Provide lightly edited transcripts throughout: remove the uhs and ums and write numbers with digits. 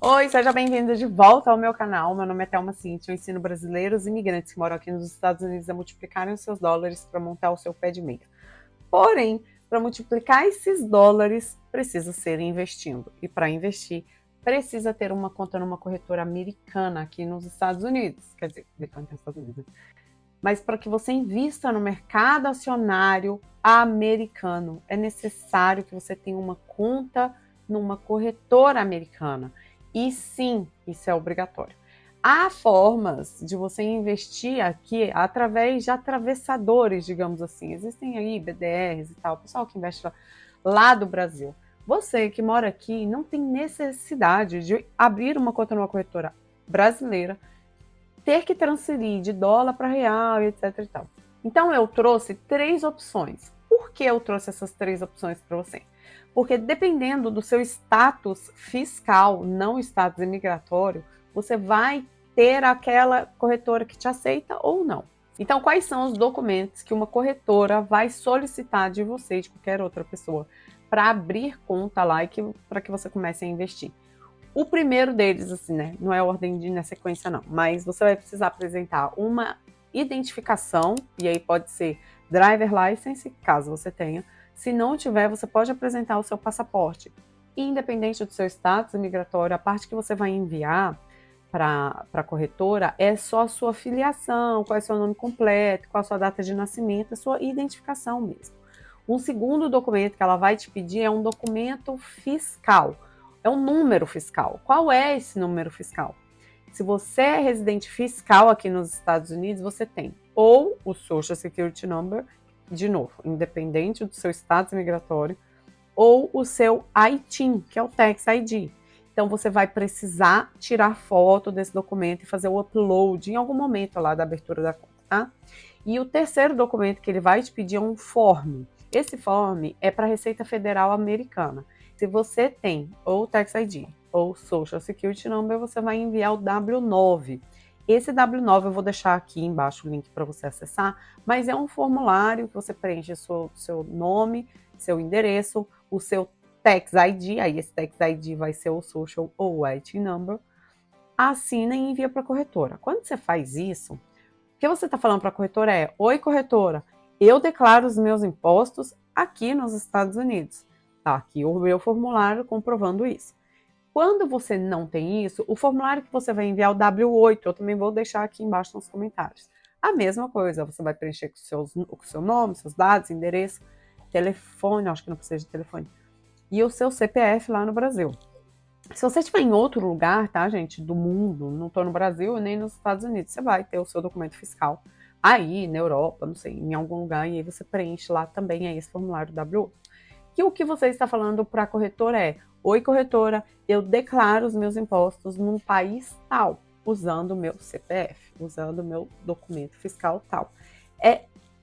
Oi, seja bem-vinda de volta ao meu canal. Meu nome é Thelma Cintia. Eu ensino brasileiros e imigrantes que moram aqui nos Estados Unidos a multiplicarem os seus dólares para montar o seu pé de meia. Porém, para multiplicar esses dólares, precisa ser investindo. E para investir, precisa ter uma conta numa corretora americana aqui nos Estados Unidos. Quer dizer, americana nos Estados Unidos. Mas para que você invista no mercado acionário americano, é necessário que você tenha uma conta numa corretora americana. E sim, isso é obrigatório. Há formas de você investir aqui através de atravessadores, digamos assim. Existem aí BDRs e tal, pessoal que investe lá do Brasil. Você que mora aqui não tem necessidade de abrir uma conta numa corretora brasileira, ter que transferir de dólar para real, etc e tal. Então eu trouxe 3 opções. Por que eu trouxe essas 3 opções para você? Porque dependendo do seu status fiscal, não status imigratório, você vai ter aquela corretora que te aceita ou não. Então, quais são os documentos que uma corretora vai solicitar de você e de qualquer outra pessoa para abrir conta lá e para que você comece a investir? O primeiro deles, assim, né? Não é ordem na sequência, não. Mas você vai precisar apresentar uma identificação, e aí pode ser driver license, caso você tenha. Se não tiver, você pode apresentar o seu passaporte. Independente do seu status migratório, a parte que você vai enviar para a corretora é só a sua filiação, qual é o seu nome completo, qual a sua data de nascimento, a sua identificação mesmo. Um segundo documento que ela vai te pedir é um documento fiscal. É um número fiscal. Qual é esse número fiscal? Se você é residente fiscal aqui nos Estados Unidos, você tem ou o Social Security Number, de novo, independente do seu status migratório, ou o seu ITIN, que é o Tax ID. Então você vai precisar tirar foto desse documento e fazer o upload em algum momento lá da abertura da conta, tá? E o terceiro documento que ele vai te pedir é um form. Esse form é para a Receita Federal Americana. Se você tem ou Tax ID ou Social Security Number, você vai enviar o W9. Esse W9 eu vou deixar aqui embaixo o link para você acessar, mas é um formulário que você preenche seu nome, seu endereço, o seu Tax ID, aí esse Tax ID vai ser o Social ou o IT Number, assina e envia para a corretora. Quando você faz isso, o que você está falando para a corretora é: oi, corretora, eu declaro os meus impostos aqui nos Estados Unidos. Tá aqui o meu formulário comprovando isso. Quando você não tem isso, o formulário que você vai enviar, o W8, eu também vou deixar aqui embaixo nos comentários. A mesma coisa, você vai preencher com o seu nome, seus dados, endereço, telefone, acho que não precisa de telefone, e o seu CPF lá no Brasil. Se você estiver em outro lugar, tá, gente, do mundo, não estou no Brasil nem nos Estados Unidos, você vai ter o seu documento fiscal aí na Europa, não sei, em algum lugar, e aí você preenche lá também aí esse formulário W8. Que o que você está falando para a corretora é: oi, corretora, eu declaro os meus impostos num país tal, usando o meu CPF, usando o meu documento fiscal tal. É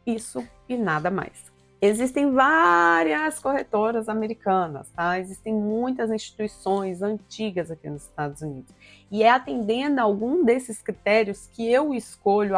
isso e nada mais. Existem várias corretoras americanas, tá? Existem muitas instituições antigas aqui nos Estados Unidos. E é atendendo a algum desses critérios que eu escolho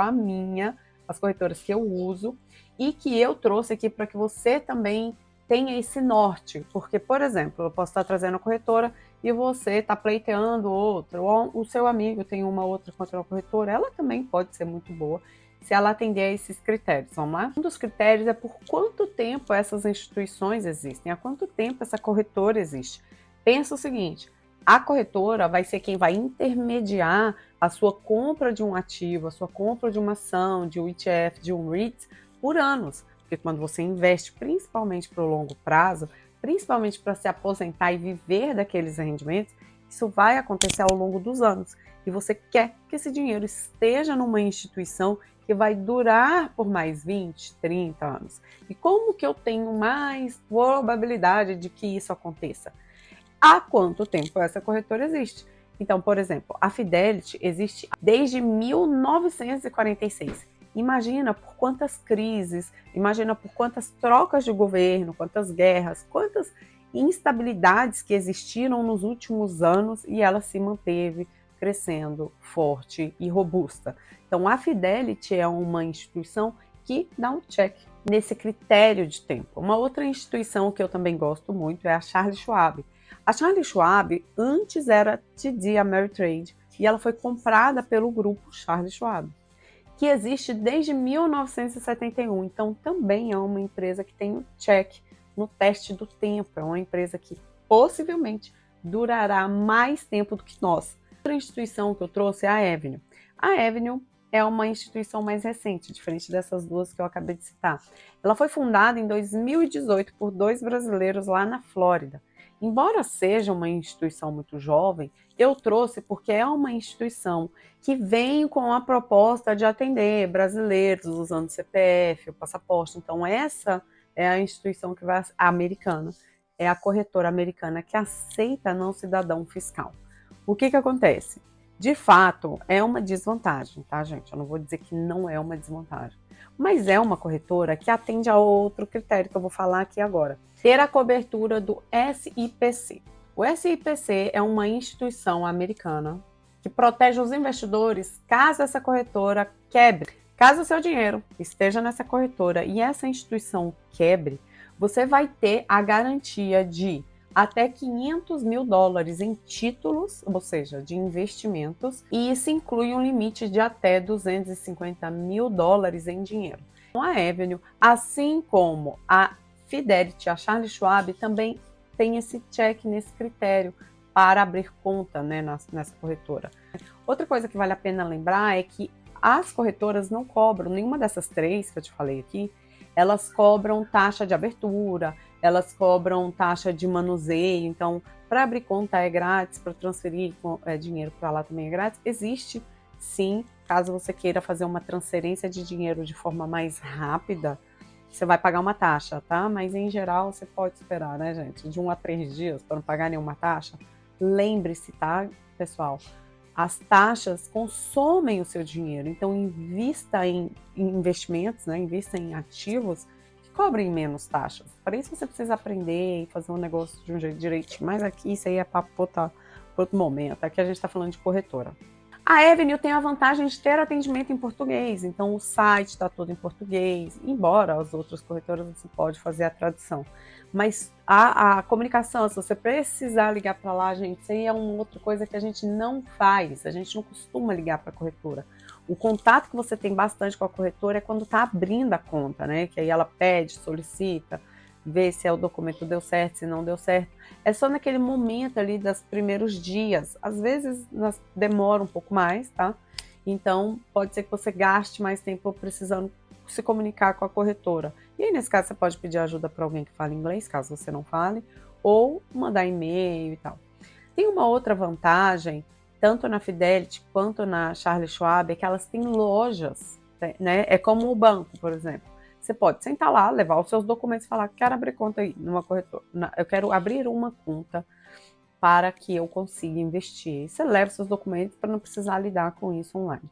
as corretoras que eu uso, e que eu trouxe aqui para que você também tenha esse norte. Porque, por exemplo, eu posso estar trazendo a corretora e você está pleiteando outra, ou o seu amigo tem uma outra contra uma corretora, ela também pode ser muito boa se ela atender a esses critérios. Vamos lá? Um dos critérios é por quanto tempo essas instituições existem, há quanto tempo essa corretora existe. Pensa o seguinte: a corretora vai ser quem vai intermediar a sua compra de um ativo, a sua compra de uma ação, de um ETF, de um REIT, por anos. Porque quando você investe, principalmente para o longo prazo, principalmente para se aposentar e viver daqueles rendimentos, isso vai acontecer ao longo dos anos. E você quer que esse dinheiro esteja numa instituição que vai durar por mais 20, 30 anos. E como que eu tenho mais probabilidade de que isso aconteça? Há quanto tempo essa corretora existe? Então, por exemplo, a Fidelity existe desde 1946. Imagina por quantas crises, imagina por quantas trocas de governo, quantas guerras, quantas instabilidades que existiram nos últimos anos, e ela se manteve crescendo, forte e robusta. Então, a Fidelity é uma instituição que dá um check nesse critério de tempo. Uma outra instituição que eu também gosto muito é a Charles Schwab. A Charles Schwab antes era TD Ameritrade e ela foi comprada pelo grupo Charles Schwab, que existe desde 1971. Então, também é uma empresa que tem o check no teste do tempo. É uma empresa que possivelmente durará mais tempo do que nós. Outra instituição que eu trouxe é a Avenue. A Avenue é uma instituição mais recente, diferente dessas duas que eu acabei de citar. Ela foi fundada em 2018 por 2 brasileiros lá na Flórida. Embora seja uma instituição muito jovem, eu trouxe porque é uma instituição que vem com a proposta de atender brasileiros usando o CPF, o passaporte. Então, essa é a instituição que vai, a americana, é a corretora americana que aceita não cidadão fiscal. O que acontece? De fato, é uma desvantagem, tá, gente? Eu não vou dizer que não é uma desvantagem, mas é uma corretora que atende a outro critério que eu vou falar aqui agora. Ter a cobertura do SIPC. O SIPC é uma instituição americana que protege os investidores caso essa corretora quebre. Caso o seu dinheiro esteja nessa corretora e essa instituição quebre, você vai ter a garantia de até $500 mil em títulos, ou seja, de investimentos, e isso inclui um limite de até $250 mil em dinheiro. A Avenue, assim como a Fidelity, a Charles Schwab, também tem esse check nesse critério para abrir conta, né, nessa corretora. Outra coisa que vale a pena lembrar é que as corretoras não cobram, nenhuma dessas 3 que eu te falei aqui, elas cobram taxa de abertura, elas cobram taxa de manuseio. Então, para abrir conta é grátis, para transferir dinheiro para lá também é grátis. Existe, sim, caso você queira fazer uma transferência de dinheiro de forma mais rápida, você vai pagar uma taxa, tá? Mas, em geral, você pode esperar, né, gente? De 1 a 3 dias para não pagar nenhuma taxa. Lembre-se, tá, pessoal? As taxas consomem o seu dinheiro, então invista em investimentos, né? Invista em ativos que cobrem menos taxas. Para isso você precisa aprender e fazer um negócio de um jeito direitinho. Mas aqui isso aí é papo para outro momento. Aqui a gente está falando de corretora. A Avenue tem a vantagem de ter atendimento em português, então o site está todo em português, embora as outras corretoras você pode fazer a tradução. Mas a comunicação, se você precisar ligar para lá, gente, isso aí é uma outra coisa que a gente não faz, a gente não costuma ligar para a corretora. O contato que você tem bastante com a corretora é quando está abrindo a conta, né? Que aí ela pede, solicita, vê se o documento deu certo, se não deu certo. É só naquele momento ali dos primeiros dias. Às vezes demora um pouco mais, tá? Então, pode ser que você gaste mais tempo precisando se comunicar com a corretora. E aí, nesse caso, você pode pedir ajuda para alguém que fala inglês, caso você não fale, ou mandar e-mail e tal. Tem uma outra vantagem, tanto na Fidelity quanto na Charles Schwab, é que elas têm lojas, né? É como o banco, por exemplo. Você pode sentar lá, levar os seus documentos e falar: quero abrir conta aí numa corretora, eu quero abrir uma conta para que eu consiga investir. E você leva seus documentos para não precisar lidar com isso online.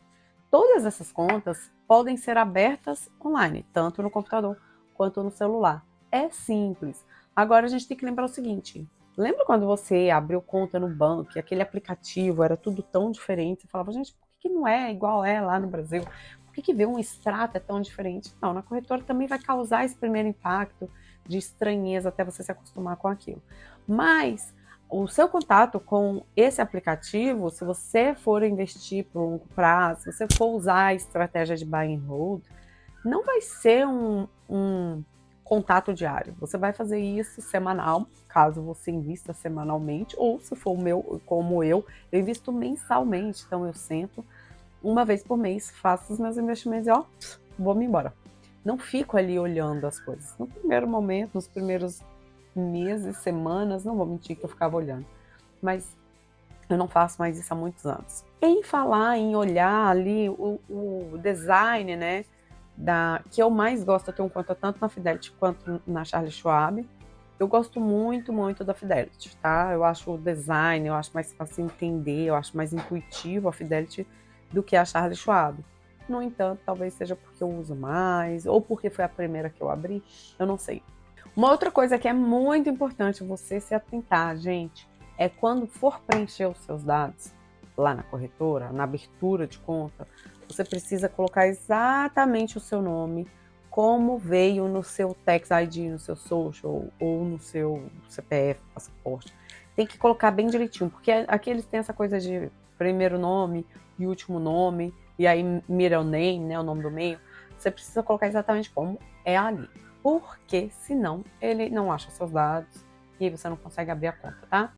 Todas essas contas podem ser abertas online, tanto no computador quanto no celular. É simples. Agora a gente tem que lembrar o seguinte: lembra quando você abriu conta no banco e aquele aplicativo era tudo tão diferente? Você falava: gente, por que não é igual é lá no Brasil? Por que ver um extrato é tão diferente? Não, na corretora também vai causar esse primeiro impacto de estranheza até você se acostumar com aquilo. Mas o seu contato com esse aplicativo, se você for investir por longo prazo, se você for usar a estratégia de buy and hold, não vai ser um contato diário. Você vai fazer isso semanal, caso você invista semanalmente, ou se for o meu, como eu invisto mensalmente. Então eu sento uma vez por mês, faço os meus investimentos e ó, vou-me embora. Não fico ali olhando as coisas. No primeiro momento, nos primeiros meses, semanas, não vou mentir que eu ficava olhando. Mas eu não faço mais isso há muitos anos. Em falar, em olhar ali o design, né, que eu mais gosto, eu tenho conta tanto na Fidelity quanto na Charles Schwab. Eu gosto muito, muito da Fidelity, tá? Eu acho o design, eu acho mais fácil entender, eu acho mais intuitivo a Fidelity do que a Charles Schwab. No entanto, talvez seja porque eu uso mais, ou porque foi a primeira que eu abri, eu não sei. Uma outra coisa que é muito importante você se atentar, gente, é quando for preencher os seus dados lá na corretora, na abertura de conta, você precisa colocar exatamente o seu nome, como veio no seu Tax ID, no seu Social ou no seu CPF, passaporte. tem que colocar bem direitinho, porque aqui eles têm essa coisa de primeiro nome e último nome, e aí middle name, né, o nome do meio. Você precisa colocar exatamente como é ali, porque senão ele não acha seus dados e você não consegue abrir a conta, tá?